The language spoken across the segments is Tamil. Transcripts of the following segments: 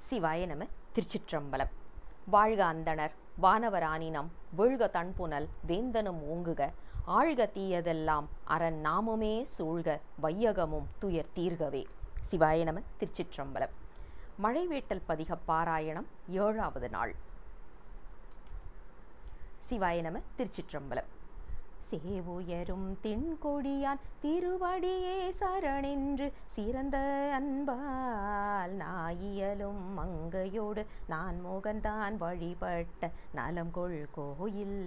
சிவாய நம. திருச்சிற்றம்பலம். வாழ்க அந்தணர் வானவரானினம் வீழ்க தன்புனல் வேந்தனும் ஓங்குக ஆழ்க தீயதெல்லாம் அரண் நாமுமே சூழ்க வையகமும் துயர் தீர்கவே. சிவாய நம. திருச்சிற்றம்பலம். மழைவேட்டல் பதிக பாராயணம் 7வது நாள். சிவாய நம. திருச்சிற்றம்பலம். சேவுயரும் திண்கொடியான் திருவடியே சரணென்று சிறந்த அன்பால் நாயியலும் மங்கையோடு நான் முகந்தான் வழிபட்ட நலம்கொள் கோயில்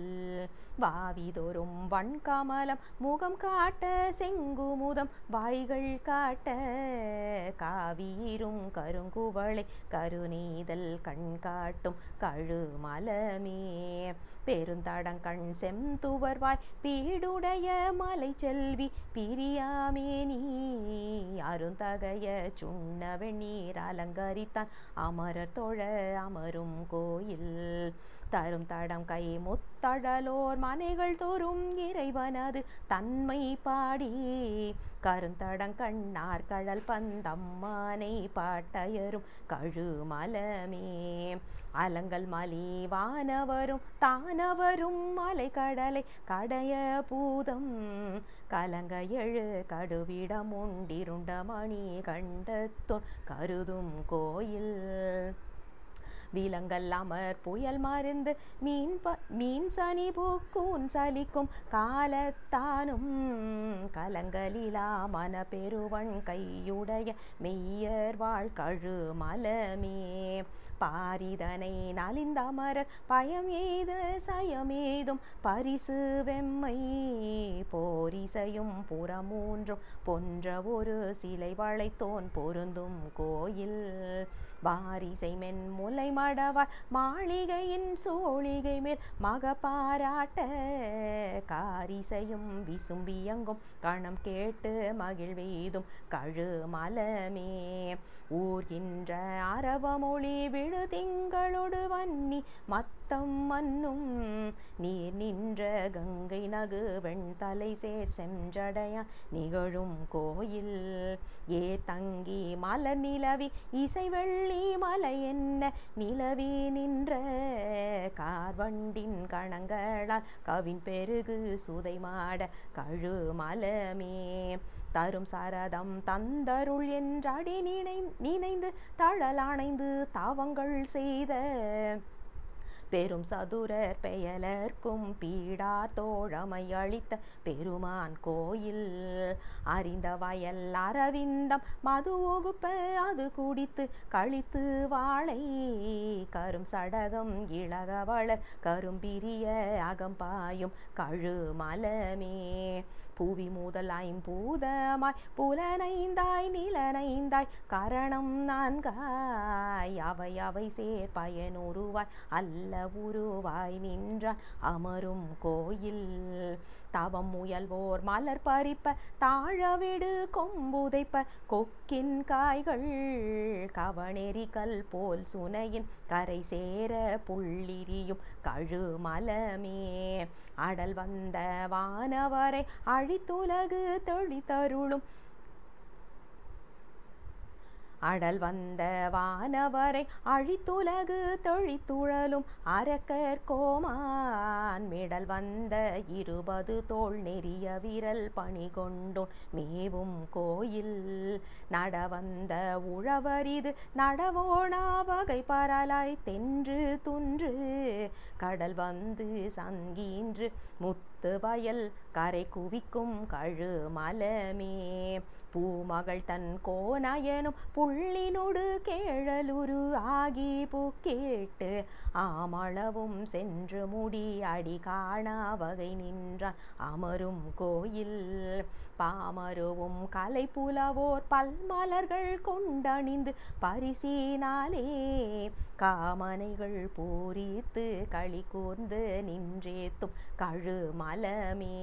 வாவிதோறும் வண்கமலம் முகம் காட்ட செங்குமுதம் வாய்கள் காட்ட காவியிரும் கருங்குவளை கருநீதல் கண் காட்டும் கழுமலமே பெருந்தடங்கண் செம்துவர்வாய் பீடுடைய மலை செல்வி பிரியாமேனி அருந்தகைய சுண்ண வெண்ணீர் அலங்கரித்தான் அமரர் தொழ அமரும் கோயில் தரும் தடம் கை முத்தழலோர் மனைகள் தோறும் இறைவனது தன்மை பாடி கருந்தடங் கண்ணார் கழல் பந்தம்மானை பாட்டயரும் கழுமலமே அலங்கல் மலிவானவரும் தானவரும் மலை கடலை கடைய பூதம் கலங்க எழு கடுவிடம் உண்டிருண்ட மணி கண்டத்தோன் கருதும் கோயில் விலங்கல் அமர் புயல் மருந்து மீன் சனி பூக்கூன் சலிக்கும் காலத்தானும் கலங்கலிலா மன பெருவன் கையுடைய மெய்யர் வாழ் கழுமலமே பாரிதனை நலிந்தமரர் பயம் எய்த சயமேதும் பரிசு வெம்மை போரிசையும் புறமூன்றும் பொன்ற ஒரு சிலை வளைத்தோன் பொருந்தும் கோயில் வாரிசை மென் முலை மடவார் மாளிகையின் சோழிகை மேல் மக பாராட்ட காரிசையும் விசும்பியங்கும் கணம் கேட்டு மகிழ்வெய்தும் கழுமலமே ஊர்கின்ற அரவமொழி விழு திங்களோடு வன்னி மத்தம் மன்னும் நீர் நின்ற கங்கை நகு வெண்தலை சேர் செஞ்சடையான் நிகழும் கோயில் ஏ தங்கி மலர் நிலவி இசை வெள்ளி மலை என்ன நிலவி நின்ற கார்வண்டின் கணங்களால் கவின் பெருகு சுதை மாட கழுமலமே தரும் சரதம் தந்தருள் என்றடி நினைந்து தழலானைந்து தாவங்கள் செய்த பெரும் சதுரர் பெயலர்க்கும் பீடா தோழமை அளித்த பெருமான் கோயில் அறிந்த வயல் அரவிந்தம் மது ஒகுப்ப அது குடித்து கழித்து வாழை கரும் சடகம் இளகவளர் கரும்பிரிய அகம்பாயும் கழுமலமே பூவி முதல் ஐம்பூதமாய் புலனைந்தாய் நிலனைந்தாய் கரணம் நான்காய் அவை அவை சேர் பயனுருவாய் அல்ல உருவாய் நின்றான் அமரும் கோயில் தவம் முயல்வோர் மலர் பறிப்ப தாழவிடு கொம்புதைப்ப கொக்கின் காய்கள் கவனெறிகல் போல் சுனையின் கரை சேர புள்ளிரியும் கழுமலமே அடல் வந்த வானவரை அழித்துலகு தெளித்தருளும் அடல் வந்த வானவரை அழித்துலகு தொழித்துழலும் அரக்கர் கோமான் மிடல் வந்த 20 தோள் நெறிய விரல் பணி கொண்டோன் மேவும் கோயில் நடவந்த உழவரிது நடவோனா வகை பரலாய் தென்று துன்று கடல் வந்து சங்கீன்று முத்து வயல் கரை குவிக்கும் கழுமலமே பூமகள் தன் கோனயனும் புள்ளினோடு கேழலுரு ஆகி பூக்கேட்டு ஆமளவும் சென்று முடி அடி காணா வகை நின்றான் அமரும் கோயில் பாமருவும் கலை புலவோர் பல்மலர்கள் கொண்டணிந்து பரிசினாலே காமனைகள் பூரித்து களி கூர்ந்து நின்றேத்தும் கழுமலமே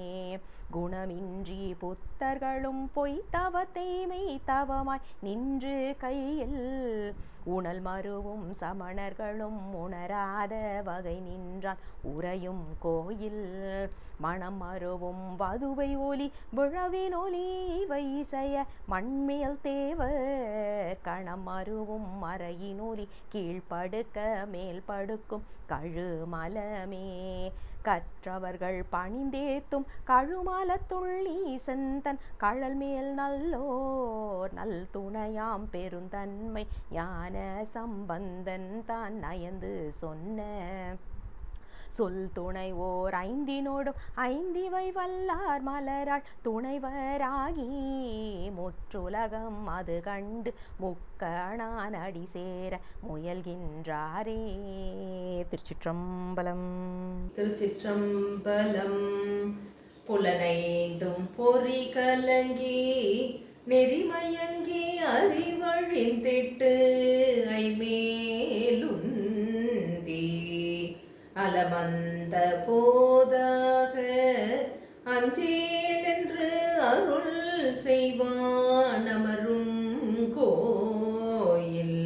குணமின்றி புத்தர்களும் பொய்த்தவத்தை மெய்த்தவமாய் நின்று கையில் உணல் மருவும் சமணர்களும் உணராத வகை நின்றான் உறையும் கோயில் மணம் மருவும் வதுவை ஒலி விழவின் ஒலி இவை இசைய மண்மேல் தேவர் கணம் மருவும் மறையின் ஒலி கீழ்ப்படுக்க மேல் படுக்கும் கழுமலமே கற்றவர்கள் பணிந்தேத்தும் கழுமலத்துள்ளி செந்தன் கழல் மேல் நல்லோர் நல் துணையாம் பெருந்தன்மை ஞான சம்பந்தன் தான் நயந்து சொன்ன சொல் துணை ஓர் ஐந்தினோடும் ஐந்திவை வல்லார் மலராள் துணைவராகி முற்றுலகம் அது கண்டு முக்கணான் அடி சேர முயல்கின்றாரே. திருச்சிற்றம்பலம். திருச்சிற்றம்பலம். புலனைந்தும் பொறி கலங்கி நெறிமயங்கி அறிவழிந்திட்டு ஐமேலுந்தி அலமந்த போதாக அஞ்சேல் என்று அருள் செய்வான் அமரும் கோயில்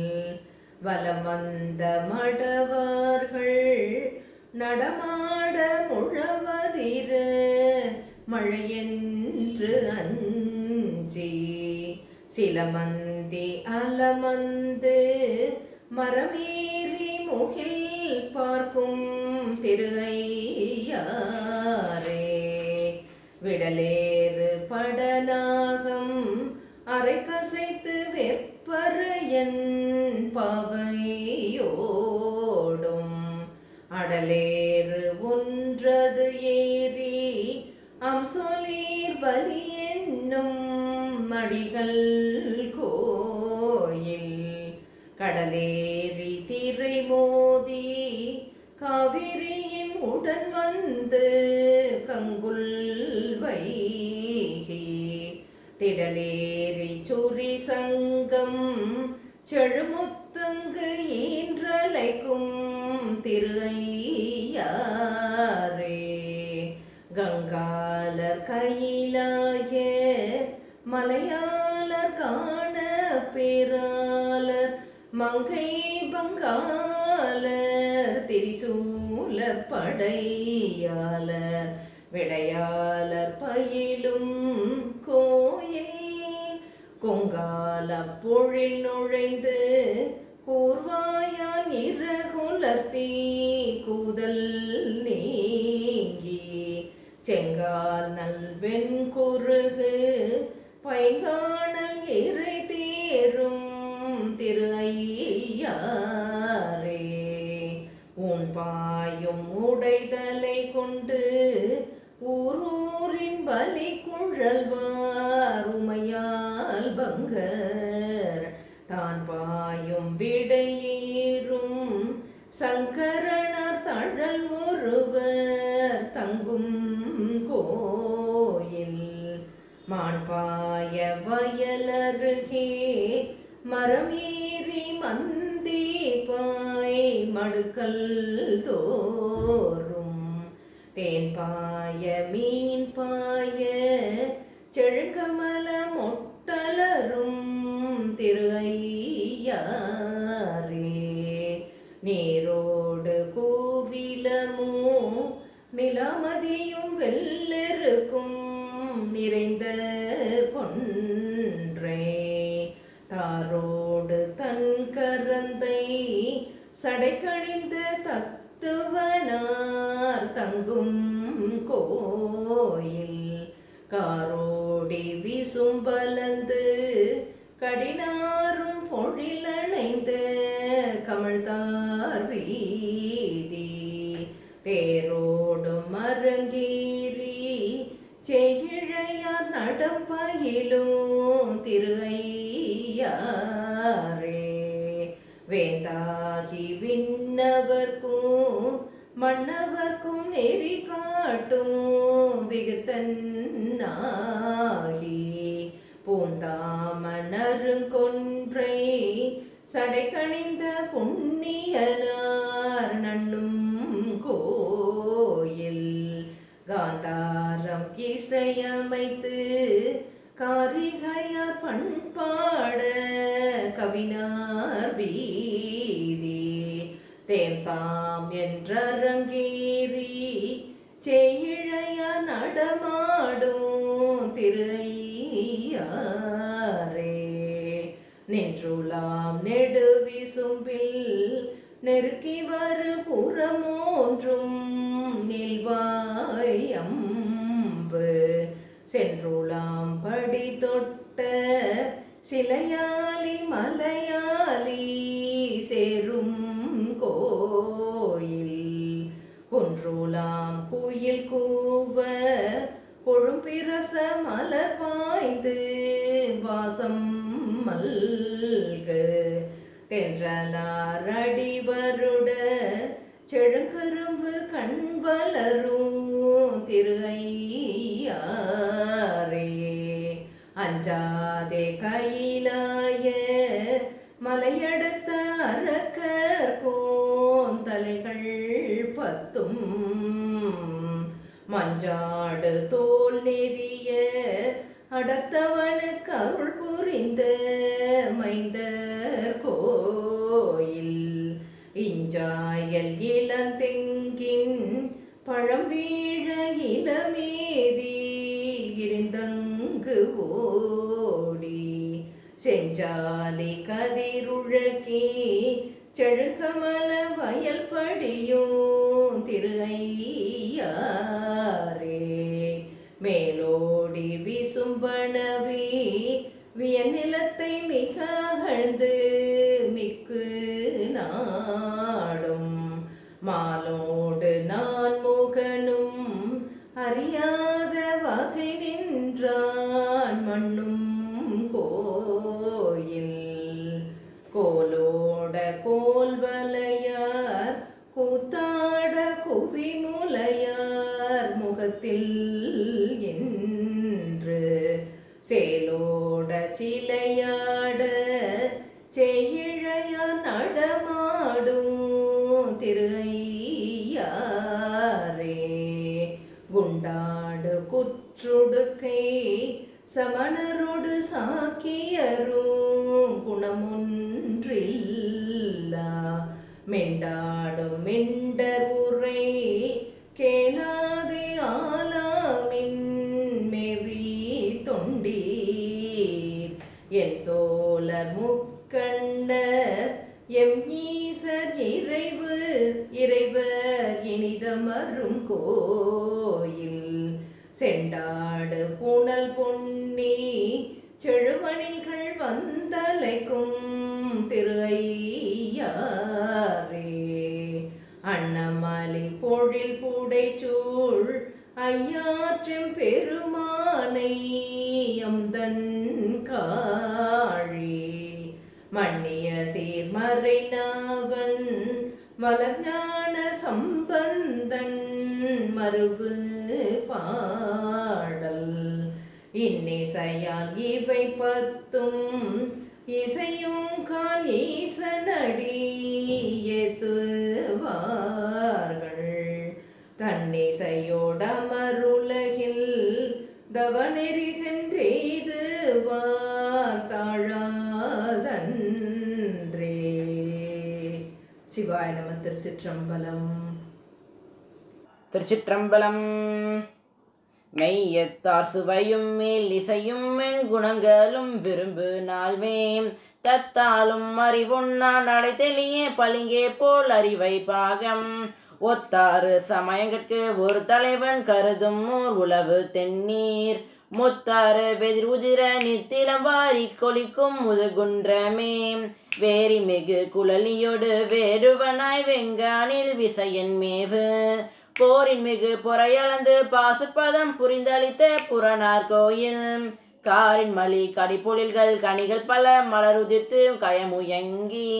வலம் வந்த மடவார்கள் நடமாட முழவதிர மழையென்று அஞ்சி சிலமந்தி அலமந்து மரமேறி முகில் பார்க்கும் திரு ஐயாரே விடலேறு படநாகம் அரை கசைத்து வெப்பறையன் பவையோடும் அடலேறு ஒன்றது ஏறி அம்சொலீர் பலி என்னும் மடிகள் கோயில் கடலேறி திரை மோதி காவிரியின் உடன் வந்து கங்குல் வைகி திடலேறி சுரி சங்கம் செழுமுத்தங்கு ஈன்றலைக்கும் திரு ஐயாரே கங்காலர் கையிலாய மலையாளர் காண பேராளர் மங்கை பங்காளர் திரிசூல படையாளர் விடையாளர் பயிலும் கோயில் கொங்கால பொழில் நுழைந்து கூர்வாயான் இறகுலர்த்தி கூதல் நீங்கி செங்கால் நல்வெண் குறுகு பைங்கானல் இறை தேரும் திரு ஐயாரே உன் பாயும் உடைதலை கொண்டு ஊரூரின் பலி குழல்வார் உமையால் பங்கர் தான் பாயும் விடையேறும் சங்கரனர் தழல் ஒருவர் தங்கும் கோயில் மான்பாய வயலருகே மரமேறி மந்தி பாய் மடுக்கல் தோறும் தேன் பாய மீன் பாய செழுங்கமல மொட்டலரும் திரு ஐயாரே நீரோடு கூவிலமோ நிலமதியும் வெள்ளெருக்கும் நிறைந்த கொன்றே தாரோடு தன் கரந்தை சடைக்கணிந்த தத்துவனார் தங்கும் கோயில் காரோடி விசும்பலந்து கடினாரும் பொழிலணைந்த கமழ்தார் வீதி தேரோடும் மரங்கேறி செய்கிழையார் நடம்பயிலும் திரு ஐயாரே வேந்தாகி விண்ணவர்க்கும் மன்னவர்க்கும் நெறி காட்டும் விகுத்தன்னாகி பூந்தாமணருங்கொன்றை சடைக்கணிந்த புண்ணியனார் நண்ணும் கோயில் காந்தாரம் இசையமைத்து காரிகையார் பண்பாட கவினார் வீதி தேந்தாம் என்றரங்கேறி செய்யிழையார் நடமாடும் திரையாரே நின்றுலாம் நெடுவிசும்பில் நெருக்கி வரு புறமோன்றும் நில்வாய் அம்பு சென்றுலாம் படி தொட்ட சிலையாலி மலையாலி சேரும் கோயில் குன்றுலாம் குயில் கூவ கொழும்பிரச மலர் பாய்ந்து வாசம் மல்கு தென்றலார் அடிவருட செழுங்கரும்பு கண் வளரும் திரு ஐயாரே அஞ்சாதே கையிலாய மலையடுத்த அரக்கர் கோந்தலைகள் பத்தும் மஞ்சாடு தோல் நெறிய அடர்த்தவனுக்கு அருள் புரிந்த மைந்தர் கோயில் இஞ்சாயல் இளந்தெங்கின் பழம் வீழ இளமேதி இருந்தங்கு ஓடி செஞ்சாலி கதிருழக்கி செழுக்கமல வயல் படியும் திரு ஐயாரே மேலோடி விசும்பனவி வியநிலத்தை மிக அகழ்ந்து மிக்கு நாடும் மாலோடு நான் முகனும் அறியாத வகை நின்றான் மண்ணும் கோயில் கோலோட கோல் வலையார் கூத்தாட குவிமுலையார் முகத்தில் என்று சேலோட சிலையாட செய்யிழையார் நடமாடும் திரு ஐயாரே குண்டாடு குற்றுடுக்கை சமணரோடு சாக்கியரும் குணமொன்றில்லா மெண்டாடும் மெண்டர் உரை கேளாதே ஆலாமின் மேவி தொண்டீர் என் தோழர் முக்கண்ணர் எம் ஈசர் இறைவர் இனிதமரும் கோயில் செண்டாடு புனல் பொன்னி செழுமணிகள் வந்தலைக்கும் திரு ஐயாரே அண்ணமலி பொழில் புடைச்சூழ் ஐயாற்றும் பெருமானை அம்தன் காழி மன்னிய சீர்மறை நாவன் மலர்ஞான சம்பந்தன் மருவு பாடல் இன்னிசையால் இவை பத்தும் இசையும் கால் ஈசனடி ஏத்துவார்கள் தன்னிசையோடமருலகில் தவநெறி சென்றெய்துவார் தாழாதன்றே. சிவாய நம. திருச்சிற்றம்பலம். திருச்சிற்றம்பலம். மெய்யத்தார் சுவையும் மேல் இசையும் என் குணங்களும் விரும்பு நாள்மேம் தத்தாலும் அறிவொன்னா நடை தெளிய பளிங்கே போல் அறிவை பாகம் ஒத்தாறு சமயங்கற்கு ஒரு தலைவன் கருதும் ஊர் உளவு தென்னீர் முத்தாறு வெதிர் உதிர நித்திலம் வாரி கொளிக்கும் முதுகுன்றமேம் வேரி மிகு குழலியோடு வேறுவனாய் வெங்கானில் விசையன் மேவு போரின் மிகு பொறையளந்து பாசுப்பதம் புரிந்தளித்த புறனார் கோயில் காரின் மலி கடிப்பொழில்கள் கனிகள் பல மலருதிர்த்து கயமுயங்கி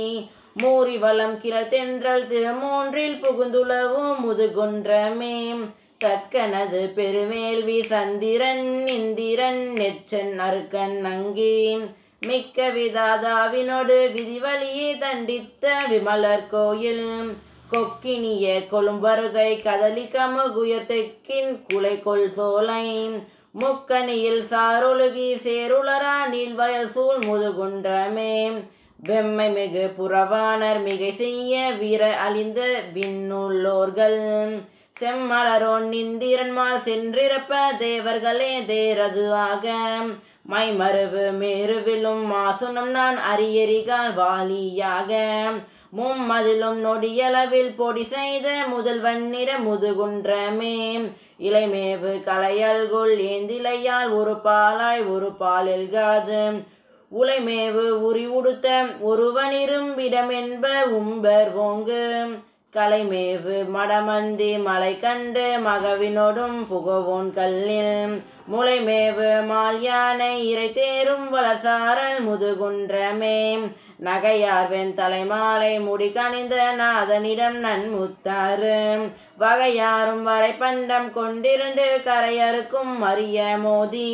மூறி வளம் கிளர் தென்றல் திருமூன்றில் புகுந்துளவும் முதுகுன்றமேம் தக்கனது பெருவேல்வி சந்திரன் இந்திரன் நெச்சன் அருக்கன் அங்கி மிக்க விதாதாவினோடு விதிவலியே தண்டித்த விமலர் கோயில் கொக்கினிய கொழும்பருகை கதலி கமுகுய தெக்கின் குலை கொள் சோலை முக்கணியில் சாரொழுகி சேருளரா நீள்வயல் சூழ் முதுகுன்றமே வெம்மை மிகு புறவானர் மிகை செய்ய வீர அழிந்த விண்ணுள்ளோர்கள் செம்மலரோன் நிந்திரன்மால் சென்றிருப்ப தேவர்களே தேரது ஆக மைமருவு மேருவிலும் மாசுனம் நான் அரியரிகால் வாலியாக மும்மதிலும் நொடியளவில் பொடி செய்த முதல்வன் நிற முதுகுன்றமே இலைமேவு கலையல்குள் ஏந்திலையால் ஒரு பாலாய் ஒரு பால் எல்காது உலைமேவு உரி உடுத்த ஒருவனிரும்பிடம் என்ப உம்பர் ஓங்கு கலைமேவு மடமந்தி மலை கண்டு மகவினோடும் புகவோன் கல்லில் முளைமேவு மால் யானை இறை தேரும் வளர்சாரல் முதுகுன்றமே நகையார்வென் தலைமாலை முடி கணிந்த நாதனிடம் நன்முத்தாறு வகையாரும் வரை பண்டம் கொண்டிரண்டு கரையறுக்கும் அரிய மோதி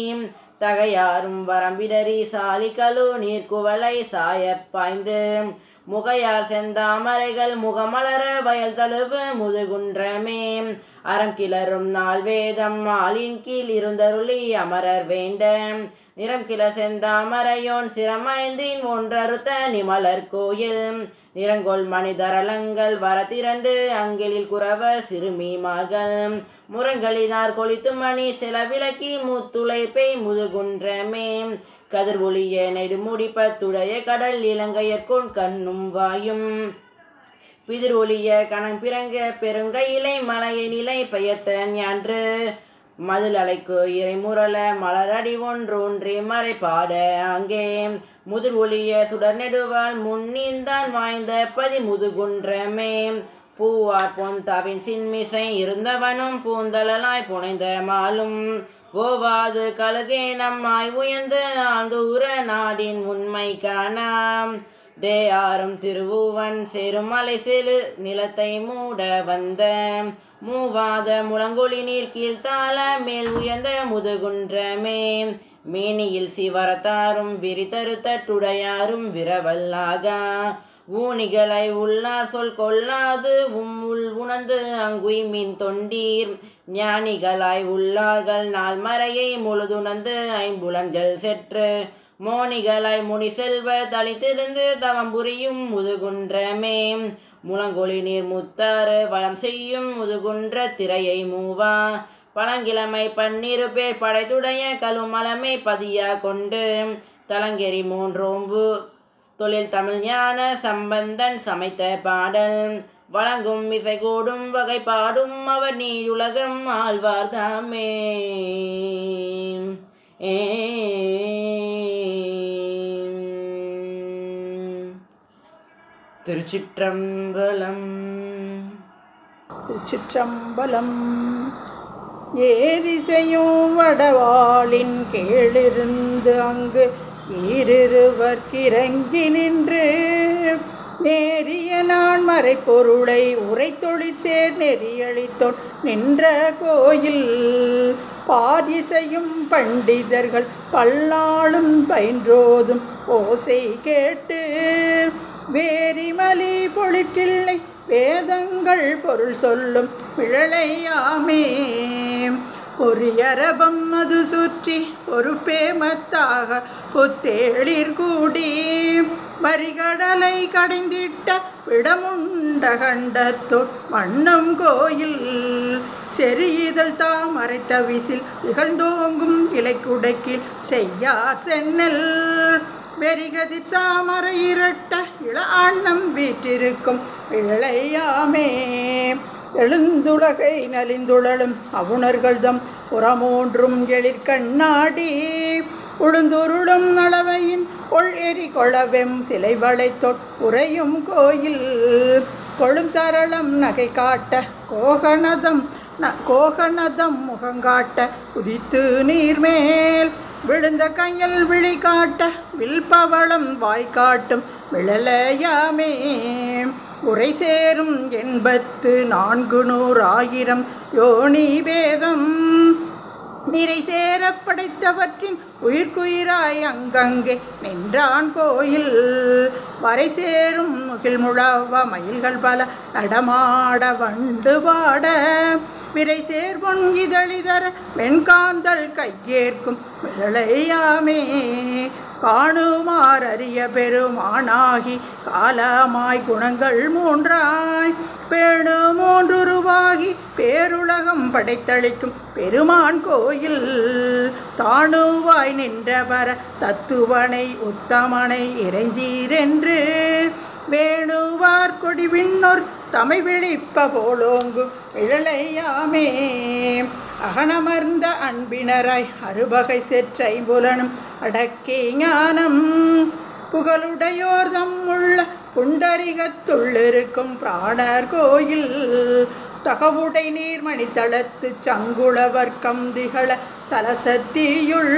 தகையாரும் வரம்பிடரி சாலிகளு நீர்க்குவலை சாயப் பாய்ந்து முகையார் செந்தாமரைகள் முகமலர வயல் தழுவு முதுகுன்றமே அறம் கிளரும் நாள் வேதம் ஆளின் கீழ் இருந்தருளி அமரர் வேண்ட நிறம் கிள செந்தாமரையோன் சிரமைந்தின் ஒன்றறுத்த நிமலர் கோயில் நிறங்கொள் மனிதரலங்கள் வரத்திரண்டு அங்கிலில் குறவர் சிறுமிமார்கள் முரங்களினார் கொளித்து மணி செலவிளக்கி முத்துளைப்பை முதுகுன்றமே கதிர் ஒளிய நெடுமுடிப்பத்துடைய கடல் இலங்கையற்கொன் கண்ணும் வாயும் பிதிர் ஒளிய கணம் பிறங்க பெருங்கையிலை மலையை நிலை பெயர்த்த ஞான்று மதில் அலைக்கு இறை முரள மலரடி ஒன்றொன்றே மறை பாட அங்கே முதிர் ஒளிய சுடர் நெடுவால் முன்னின்தான் வாய்ந்த பதி முதுகுன்றமே பூவார் பொந்தாவின் சின்மிசை இருந்தவனும் பூந்தலாய் புனைந்த மாலும் ஓவாது கழுகே நம்மாய் உயர்ந்து ஆழ்ந்தூர நாடின் உண்மை காணாம் தேயாரும் திருவுவன் சேருமலை செழு நிலத்தை மூட வந்த மூவாத முழங்கொழி நீர் கீழ்த்தாள மேல் உயர்ந்த முதுகுன்றமே மேனியில் சிவரத்தாரும் விரித்தருத்தட்டுடையாரும் விரவல்லாகா ஊனிகளை உள்ளார் சொல் கொள்ளாது உள் உணர்ந்து அங்குய் மீன் தொண்டீர் ஞானிகளாய் உள்ளார்கள் நாள் மறையை முழுதுணர்ந்து ஐம்புலன்கள் செற்று மோனிகளாய் முனி செல்வ தளித்திருந்து தவம் புரியும் முதுகுன்றமே முழங்கொழி நீர் முத்தாறு வளம் செய்யும் முதுகுன்ற திரையை மூவா பழங்கிழமை பன்னிரு பேர் படைத்துடைய கழுமலமை பதியா கொண்டு தலங்கெறி மூன்றோம்பு தொழில் தமிழ் ஞான சம்பந்தன் சமைத்த பாடல் வழங்கும் இசை கூடும் வகை பாடும் அவர் நீருலகம் ஆழ்வார் தாமே. திருச்சிற்றம்பலம். திருச்சிற்றம்பலம். ஏரிசையும் வடவாளின் கீழிருந்து அங்கு ஈரிருவர்க்கிறங்கி நின்று நேரிய நான் மறைப்பொருளை உரைத்தொழிற் சேர் நெறியளித்தோன் நின்ற கோயில் பாதிசையும் பண்டிதர்கள் பல்லாளும் பயின்றோதும் ஓசை கேட்டு வேரிமலி பொழிற்றில்லை வேதங்கள் பொருள் சொல்லும் பிழலையாமே பொரியரபம் அது சுற்றி பொறுப்பேமத்தாக புத்தேளிர் கூடி வரிகடலை கடைந்திட்ட விடமுண்ட கண்டத்தோ மண்ணும் கோயில் செறியதழ் தாமரைத்த விசில் இகழ்ந்தோங்கும் இலைக்குடைக்கில் செய்யார் சென்னல் வெறிகதிர் சாமரை இரட்ட இள அன்னம் வீற்றிருக்கும் இழையாமே எழுந்துலகை நலிந்துழலும் அவுணர்கள்தம் புறமூன்றும் எழிற்கண்ணாடி உளுந்துருளும் நலவையின் கொள் எரி கொளவெம் சிலை வளைத்தொட் உறையும் கோயில் கொழும் தரளம் நகை காட்ட கோகனதம் முகங்காட்ட குதித்து நீர்மேல் விழுந்த கையல் விழி காட்ட வில்பவளம் வாய்காட்டும் விழலையாமே உரை சேரும் 84,000 யோனி வேதம் நிறை சேர படைத்தவற்றின் உயிர்க்குயிராய் அங்கங்கே நின்றான் கோயில். வரை சேரும் முகில் முழவ மயில்கள் பல நடமாட வண்டு பாட விரை சேர்பொன் இதழிதர வெண்காந்தல் கையேற்கும் விளையாமே. காணுமார் அறிய பெருமானாகி காலமாய் குணங்கள் மூன்றாய் பேணு மூன்றுருவாகி பேருலகம் படைத்தளிக்கும் பெருமான் கோயில். தாணுவாய் நின்றவர தத்துவனை உத்தமனை இறைஞ்சீரென்று வேணுவார் கொடி விண்ணோர் தமை விழிப்ப போலோங்கு இழலையாமே. அகனமர்ந்த அன்பினராய் அறுபகை செற்றை புலனும் அடக்கே ஞானம் புகழுடையோர் தம்முள்ள புண்டரிகத்துள்ளிருக்கும் பிராணர் கோயில். தகவுடை நீர்மணி தளத்து சங்குளவர் கந்திகள சலசத்தியுள்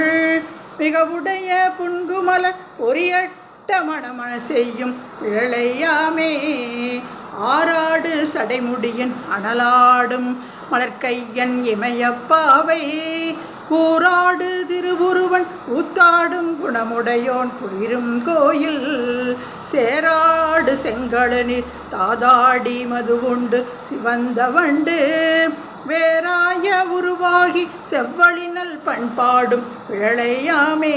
மிகவுடைய புன்குமல பொரியட்ட மணமண செய்யும் இழலையாமே. ஆறாடு சடைமுடியின் அனலாடும் மலர்கையன் இமயப்பாவை கூறாடு திருவுருவன் கூத்தாடும் குணமுடையோன் குளிரும் கோயில். சேராடு செங்கழநீர் தாதாடி மது உண்டு சிவந்த வண்டு வேறாய உருவாகி செவ்வழினல் பண்பாடும் இழலையாமே.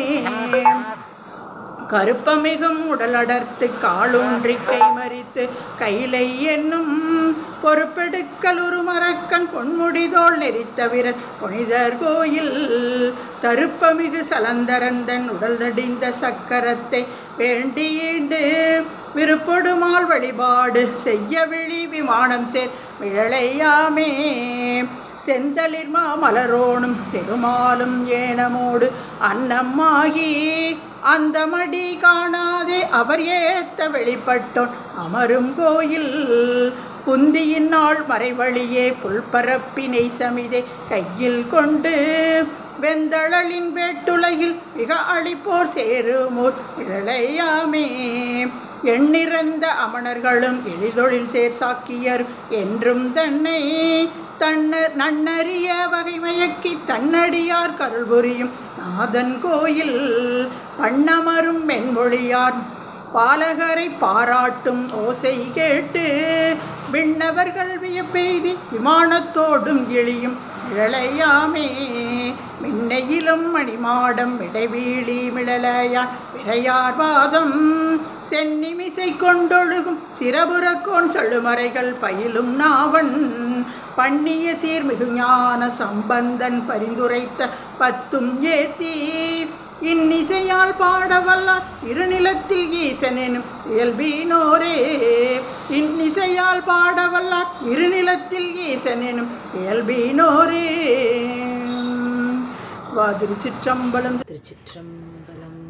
கருப்பமிகும் உடலடர்த்து காலூன்றி கைமறித்து கைலை என்னும் பொறுப்பெடுக்கல் ஒரு மரக்கன் பொன்முடிதோள் நெறித்தவிரன் புனிதர் கோயில். தருப்பமிகு சலந்தரந்தன் உடல் தடிந்த சக்கரத்தை வேண்டியீண்டு விருப்பொடுமால் வழிபாடு செய்ய விழி விமானம் சேர் விழலையாமே. செந்தளிர் மாமலரோனும் பெருமாளும் ஏனமோடு அன்னம்மாகி அந்த மடி காணாதே அவர் ஏத்த வெளிப்பட்டோன் அமரும் கோயில். புந்தியின் நாள் மறைவழியே புல்பரப்பினை சமிதை கையில் கொண்டு வெந்தளலின் வேட்டுலகில் மிக அழிப்போர் சேருமோர் இழலையாமே. எண்ணிறந்த அமணர்களும் எளிதொழில் சேர் சாக்கியர் என்றும் தன்னை நன்னறிய வகைமயக்கி தன்னடியார் கருள் புரியும் நாதன் கோயில். பண்ணமரும் மென்மொழியார் பாலகரை பாராட்டும் ஓசை கேட்டு விண்ணவர்கள் வியப்பெய்தி விமானத்தோடும் எளியும் இழலையாமே. மின்னையிலும் மணிமாடம் இடைவீழி மிளலையான் விரையார் வாதம் சென்னிமிசை கொண்டொழுகும் சிறபுறக்கோன் செழுமறைகள் பயிலும் நாவன் பண்ணிய சீர்மிகு ஞான சம்பந்தன் பரிந்துரைத்த பத்தும் ஏத்தி இன்னிசையால் பாடவல்லார் இருநிலத்தில் ஈசனெனும் இயல்பினோரே. இன்னிசையால் பாடவல்லார் இருநிலத்தில் ஈசனெனும் இயல்பினோரே. திருச்சிற்றம்பலம். திருச்சிற்றம்பலம்.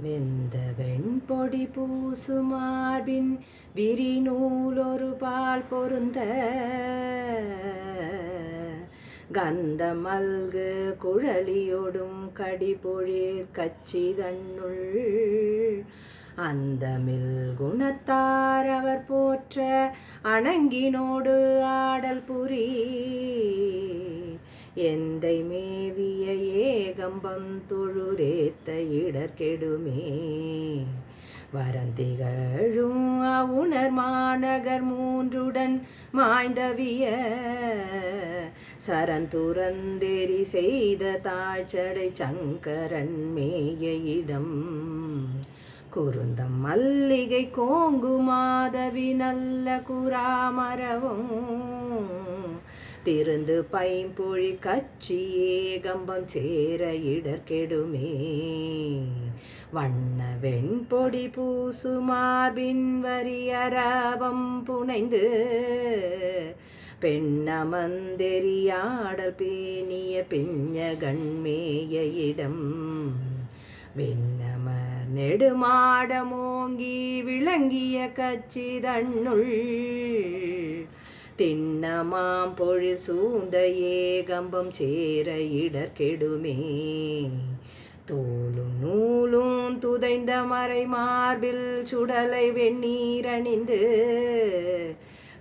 வெந்த வெண்பொடி பூசுமார்பின் விரிநூலொரு பால் பொருந்த கந்த மல்கு குழலியோடும் கடிபொழிற் கச்சி தன்னுள் அந்தமில் குணத்தார் அவர் போற்ற அணங்கினோடு ஆடல் புரி எந்தை மேவிய ஏகம்பம் தொழுதேத்த இடர்கெடுமே. வரந்திகழும் அவுணர் மாநகர் மூன்றுடன் மாய்ந்தவிய சரந்துரந்தெறி செய்த தாழ்ச்சடை சங்கரன் மேய இடம் குருந்தம் மல்லிகை கோங்கு மாதவி நல்ல குராமரவும் திருந்து பைம்பொழி கச்சி ஏகம்பம் சேர இடர்கெடுமே. வண்ண வெண்பொடி பூசு மார்பின் வரியரவம் புனைந்து பெண்ணமந்தெறியாடல் பேணிய பிஞகண்மேய இடம் வெண்ணமர் நெடுமாடமோங்கி விளங்கிய கச்சி தன்னுள் திண்ணமாம் பொழில் சூழ்ந்த ஏகம்பம் சேர இடர்கெடுமே. தோலும் நூலும் துதைந்த மறை மார்பில் சுடலை வெந்நீரணிந்து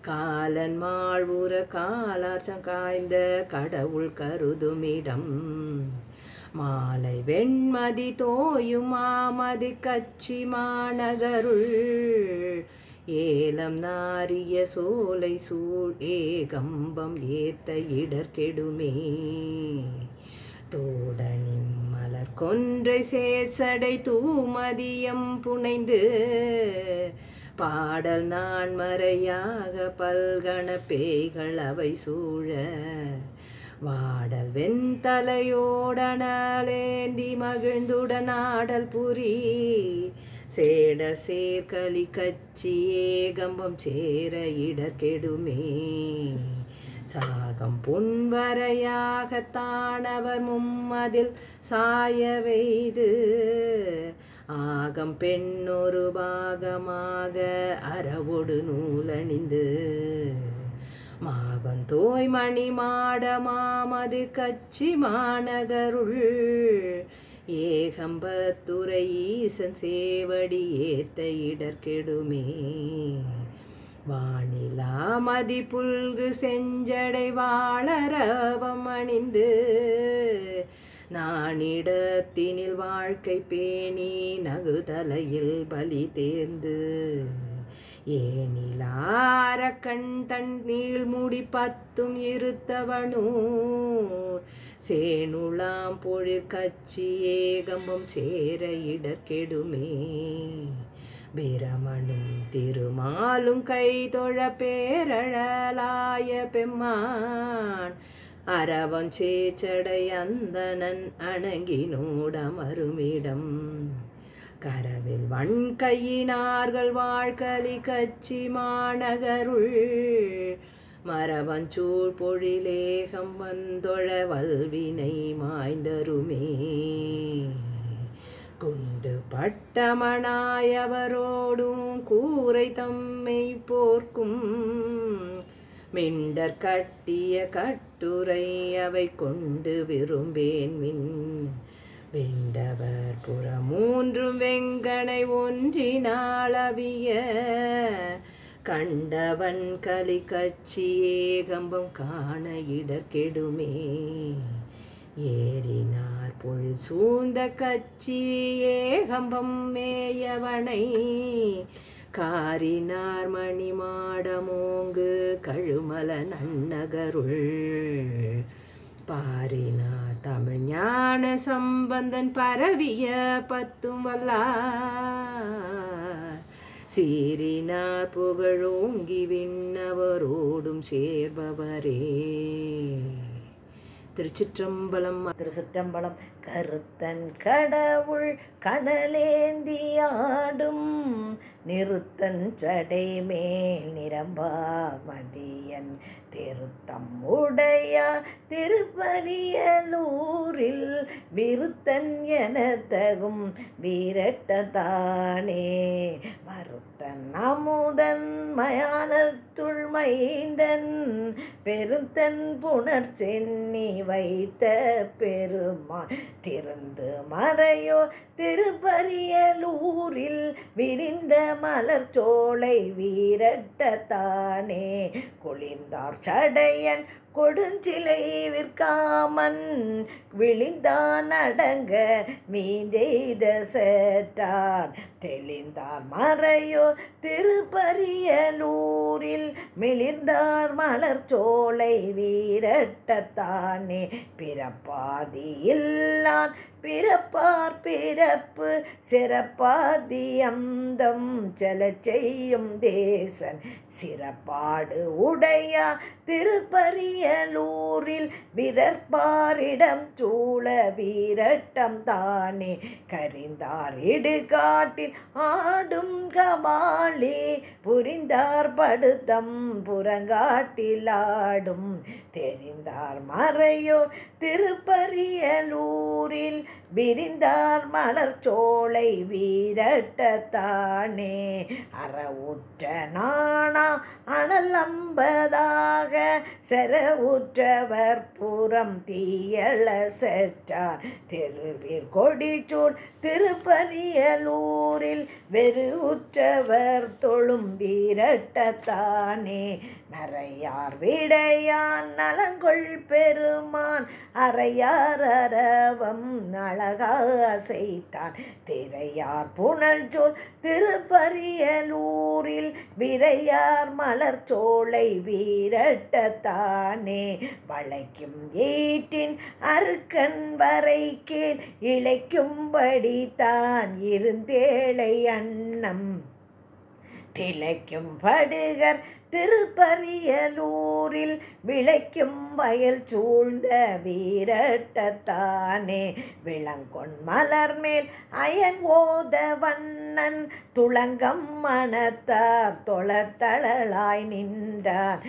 காலன் மாழ்வுற காலார்ச்சம் காய்ந்த கடவுள் கருதுமிடம் மாலை வெண்மதி தோயும் மாமதி கச்சி மாநகருள் ஏலம் நாரிய சோலை சூழ் ஏகம்பம் ஏத்த இடர்கெடுமே தோடனின் மலர் கொன்றை சேசடை தூமதியம் புனைந்து பாடல் நான் மறையாக பல்கண பேய்கள் அவை சூழ வாடல் வெண்தலையோடனலேந்தி மகிழ்ந்துடன் ஆடல் புரி சேட சேர்களி கச்சி ஏகம்பம் சேர இடர்கெடுமே சாகம் பொன்வரையாக தானவர் மும்மதில் சாய வெய்து ஆகம் பெண்ணொரு பாகமாக அறவொடு நூலணிந்து மாகம் தோய் மணி மாட மாமது கச்சி மாநகருள் ஏகம்பத்துறை ஈசன் சேவடி ஏத்த இடர்கெடுமே வானிலா மதி புல்கு செஞ்சடை வாழரவம் அணிந்து நானிடத்தினில் வாழ்க்கை பேணி நகுதலையில் பலி தேர்ந்து ஏனிலார கண் தன் நீள்முடி பத்தும் இருத்தவனோ சேனுலாம் பொழிற் கச்சி ஏகம்பம் சேர இடர்கெடுமே பிரமனும் திருமாலும் கைதொழ பேரழலாய பெம்மான் அரவம் சேச்சடை அந்தனன் அணங்கினோடமருமிடம் கரவில் வன்கையினார்கள் வாழ்கலி கச்சி மாநகருள் மரவஞ்சூழ் பொழிலேகம் வந்தொழ வல்வினை மாய்ந்தருமே குண்டு பட்டமனாயவரோடும் கூரை தம்மை போர்க்கும் மிண்டர் கட்டிய கட்டுரை அவை கொண்டு விரும்பேன் மின் வெண்டவர் புறமூன்றும் வெங்கனை ஒன்றினாளவிய கண்டவன் கலி கச்சி ஏகம்பம் காண இடர்கெடுமே ஏறினார் பொழு சூழ்ந்த கச்சி ஏகம்பம் மேயவனை காரினார் மணி மாடமோங்கு கழுமல நன்னகருள் பாரினார் தமிழ் ஞான சம்பந்தன் பரவிய பத்தும் வல்லார் சீரினார் புகழோங்கி விண்ணவரோடும் சேர்பவரே. திருச்சிற்றம்பலம். திருச்சிற்றம்பலம். கருத்தன் கடவுள் கனலேந்தியாடும் நிறுத்தன் சடை மேல் நிரம்பா மதியன் திருத்தம் உடைய திருப்பரியலூரில் விருத்தன் எனத்தகும் வீரட்டதானே மறுத்தன் அமுதன் மயானத்துள் மைந்தன் பெருத்தன் புனர் சென்னி வைத்த பெருமான் திருந்து மறையோ திருப்பரியலூரில் விரிந்த மலர் சோலை வீரட்டத்தானே குளிர்ந்தார் சடையன் கொடுஞ்சிலை விற்காமன் விழிந்தான் அடங்க மீதெய்த சேட்டான் தெளிந்தார் மறையோ திருப்பரியலூரில் மிளிர்ந்தார் மலர் சோலை வீரட்டத்தானே பிறப்பாதி இல்லான் பிறப்பார் பிறப்பு சிறப்பாதி அந்தம் செல செய்யும் தேசன் சிறப்பாடு உடைய திருப்பரியலூரில் விரற்பாரிடம் சூழ வீரட்டம் தானே கரிந்தார் இடுகாட்டில் ஆடும் கபாலி புரிந்தார் படுத்தம் புறங்காட்டில் ஆடும் தெரிந்தார் மறையோ திருப்பரியலூரில் விரிந்தார் மலர் சோலை வீரட்டத்தானே அறவுற்ற நாணா அனலம்பதாக செரவுற்றவர் புறம் தீயள செற்றார் தெருவீர் கொடிச்சூழ் திருப்பரியலூரில் வெறு உற்றவர் தொழும் வீரட்டத்தானே நரையார் விடையான் நலங்கொள் பெருமான் அறையார் அரவம் அழகாசைத்தான் திரையார் புனல் சோல் திருப்பரியலூரில் விரையார் மலர் சோலை வீரட்டத்தானே வளைக்கும் ஈட்டின் அருக்கன் வரைக்கேன் இழைக்கும்படி தான் இருந்தேளை அன்னம் திளைக்கும் படுகர் திருப்பரியலூரில் விளைக்கும் வயல் சூழ்ந்த வீரட்டத்தானே விளங்கொன் மலர் மேல் அயன் ஓத வண்ணன் துளங்கம் மனத்தார் தொளத்தளலாய் நின்றான்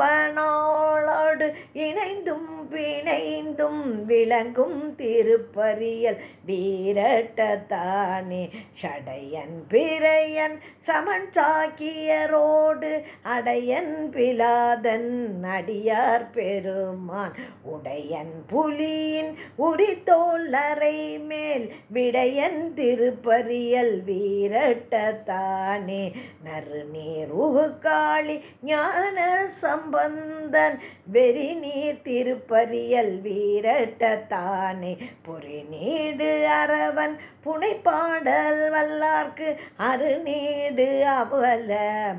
இளங்கொம்பனோடு இணைந்தும் பிணைந்தும் விளங்கும் திருப்பரியல் வீரட்டத்தானே சடையன் பிறையன் சமன் சாக்கியரோடு அடையன் பிலாதன் அடியார் பெருமான் உடையன் புலியின் உரித்தோல்லரை மேல் விடையன் திருப்பரியல் வீரட்டத்தானே நறுநீர் உகுக்காளி ஞான சம்பந்தன் வெறி நீர் திருப்பரியல் வீரட்டத்தானே பொறி நீடு அரவன் புனைப்பாடல் வல்லார்க்கு அருநீடு அவல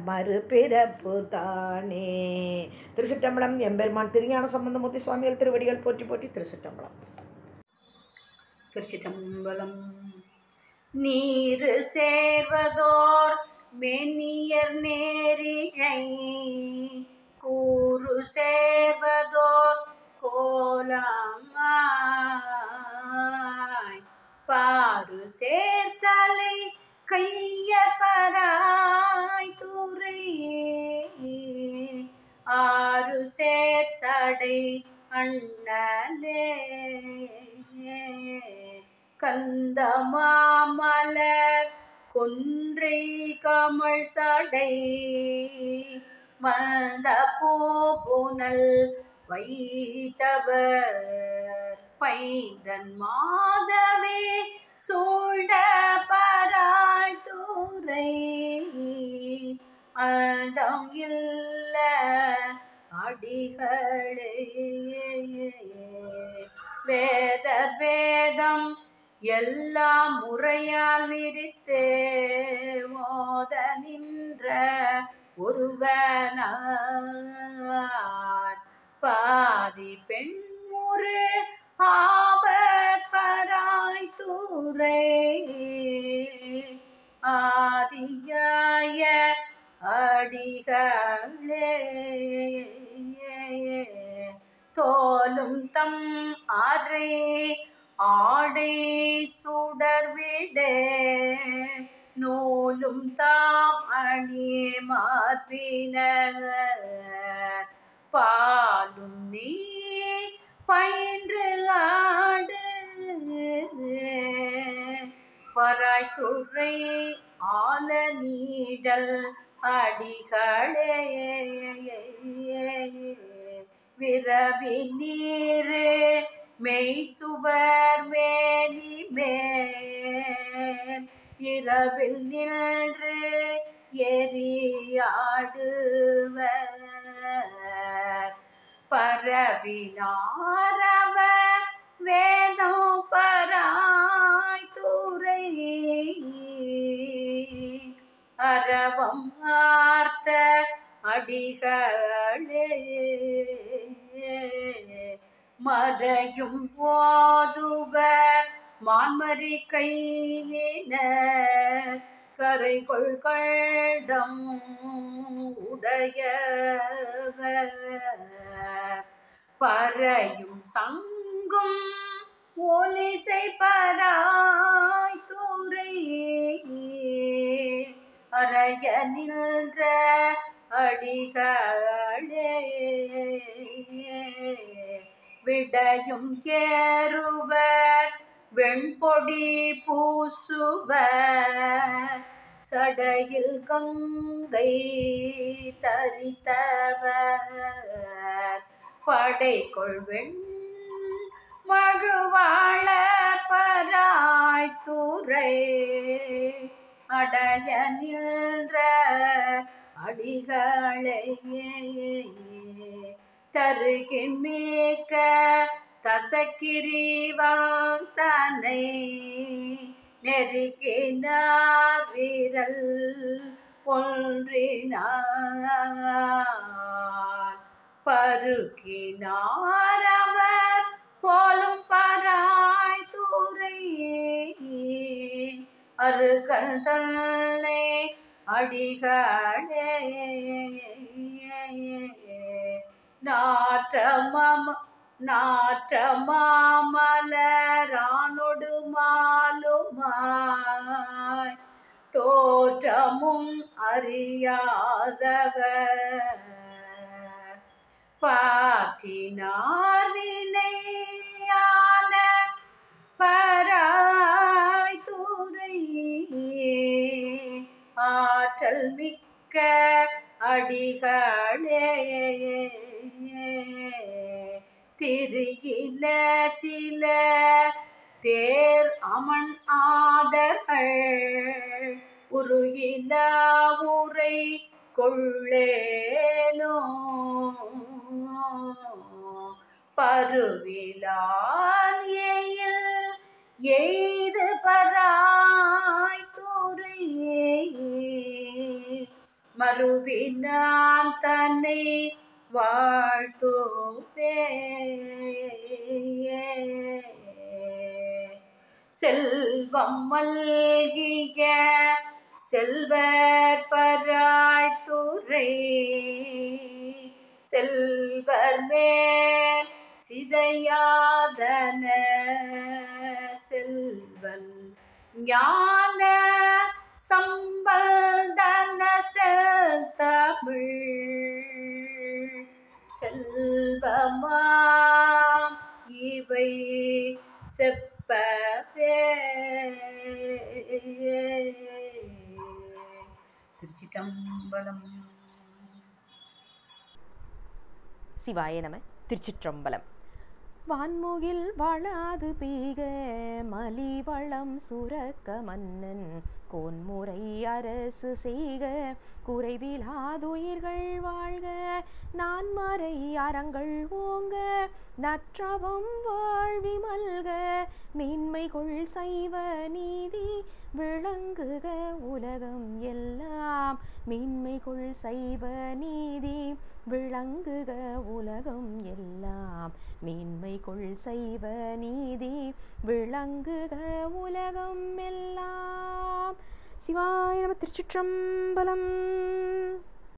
மறுபிறப்பு தானே. திருச்சிற்றம்பலம். எம்பெருமான் திருஞான சம்பந்தமூர்த்தி சுவாமிகள் திருவடிகள் போற்றி போற்றி. திருச்சிற்றம்பலம். திருச்சிற்றம்பலம். நீரு சேர்வதோர் மென்னியர் நேரிழை கூறு சேர்வதோர் கோலமாய் பாரு சேர்த்தலை கையப்பராய் துறை ஆறு சேர் சடை அண்ணலே கந்தமாமலர் கொன்றை கமல் சடை மந்த பூபுனல் வைத்தவர் பைந்தன் மாதவே சூழ்ந்த பராய் துறை அதம் இல்ல அடிகளே வேத வேதம் எல்லாம் முறையால் விரித்து மோத நின்ற ஒருவனார் பாதி பெண்முறு ஆபராய் துறை ஆதியாய அடிகளே தோலும் தம் அறை ஆடை சுடர்விடே நூலும் தாம் அணி மாற்றினர் பாலும் நீ பயின்று ஆடு பராய் துறை ஆல நீடல் அடிகளே விரவி நீரு மெய் சுவர் மேனி மேல் இரவில் நின்று எரியாடுவர் பரவினாரவர் வேதம் பராய் துறை அரவம் ஆர்த்த அடிகளே மறையும் போதுவர் மான்மரி கையினர் கரைகொள் கண்டம் உடையவர் பறையும் சங்கும் ஒலிசை பராய் துறை அறைய நின்ற அடிகளே விடையும் கேருவர் வெண்பொடி பூசுவர் சடையில் கங்கை தரித்தவர் படைகொள் வெண் மழுவாழ பராய்த்துறை அடைய நின்ற அடிகளையே தருகின் மிக்க தசக்கிரீவன் தன்னை நெருக்கினார் வீரல் ஒன்றினார் பருக்கினார் அவர் போலும் பராய் தூரையே அருகல் தன்னை அடிகளே நாற்றமாமலரானொடு மாலுமாய் தோற்றமும் அறியாதவர் பாற்றினார் வினையான பராய் தூரையே ஆற்றல் மிக்க அடிகளே திரியில சில தேர் அமன் ஆதர்கள் உருகில உரை கொள்ளேலும் பருவிலால் எய்து பராய் தூரையே மறுவினான் தன்னை வாழ்த்தோவே செல்வம் மல்கிய செல்வர் பராய் தூரை செல்வர் மேல் சிதையாதன செல்வன் ஞான சம்பல்தன செல்தமிழ் செல்வமாம் இவை செப்பவே. திருச்சிற்றம்பலம். சிவாய நம. திருச்சிற்றம்பலம். வான்முகில் வளாது பெய்க மலிவளம் சுரக்க மன்னன் கோன்முறை அரசு செய்க குறைவிலாதுயிர்கள் வாழ்க நான்மறை அறங்கள் ஓங்க நற்றவம் வாழ்வி மல்க மேன்மைகொள் சைவ நீதி விளங்குக உலகம் எல்லாம் மேன்மைகொள் சைவ நீதி விளங்குக உலகம் எல்லாம் மேன்மைகொள் சைவ நீதி விளங்குக உலகம் எல்லாம். சிவாய நம. திருச்சிற்றம்பலம்.